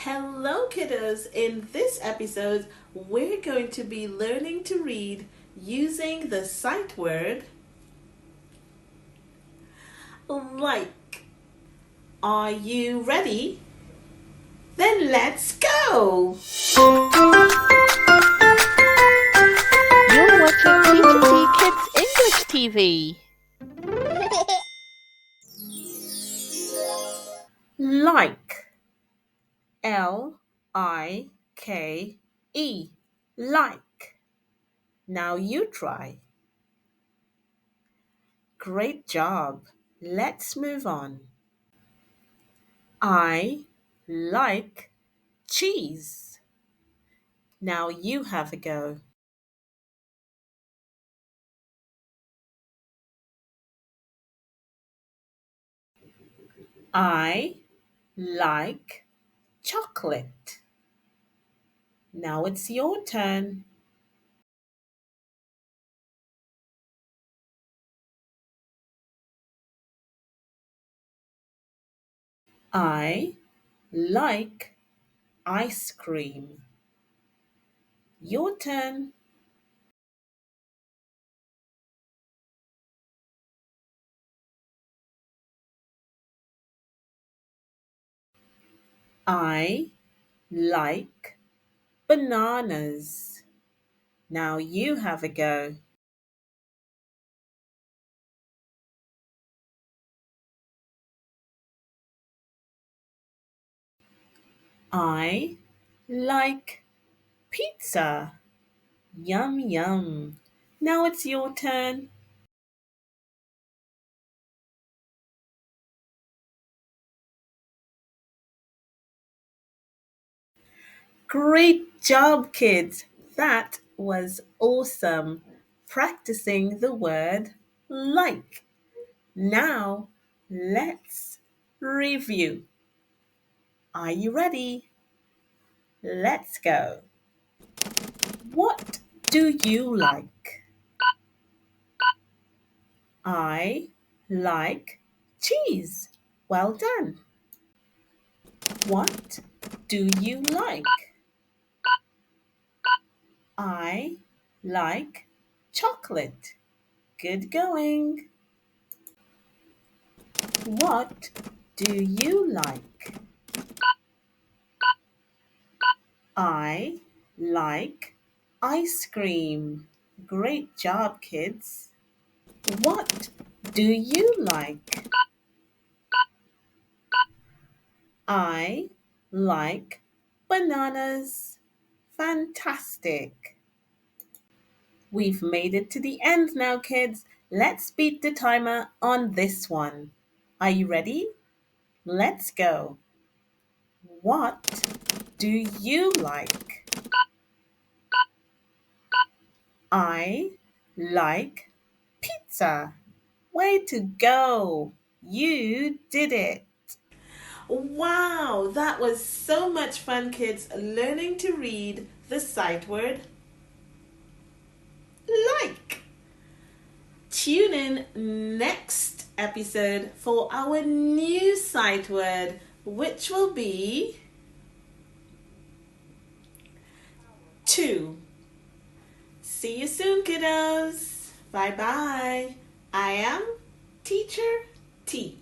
Hello kiddos! In this episode, we're going to be learning to read using the sight word like. Are you ready? Then let's go! You're watching Teacher T Kids English TV. Like. L-I-K-E. Like. Now you try. Great job. Let's move on. I like cheese. Now you have a go. I like chocolate. Now it's your turn. I like ice cream. Your turn. I like bananas. Now you have a go. I like pizza. Yum yum. Now it's your turn. Great job, kids. That was awesome. Practicing the word like. Now, let's review. Are you ready? Let's go. What do you like? I like cheese. Well done. What do you like? I like chocolate. Good going. What do you like? I like ice cream. Great job, kids. What do you like? I like bananas. Fantastic. We've made it to the end now, kids. Let's beat the timer on this one. Are you ready? Let's go. What do you like? I like pizza. Way to go! You did it! Wow, that was so much fun, kids, learning to read the sight word like. Tune in next episode for our new sight word, which will be to. See you soon, kiddos. Bye bye. I am Teacher T.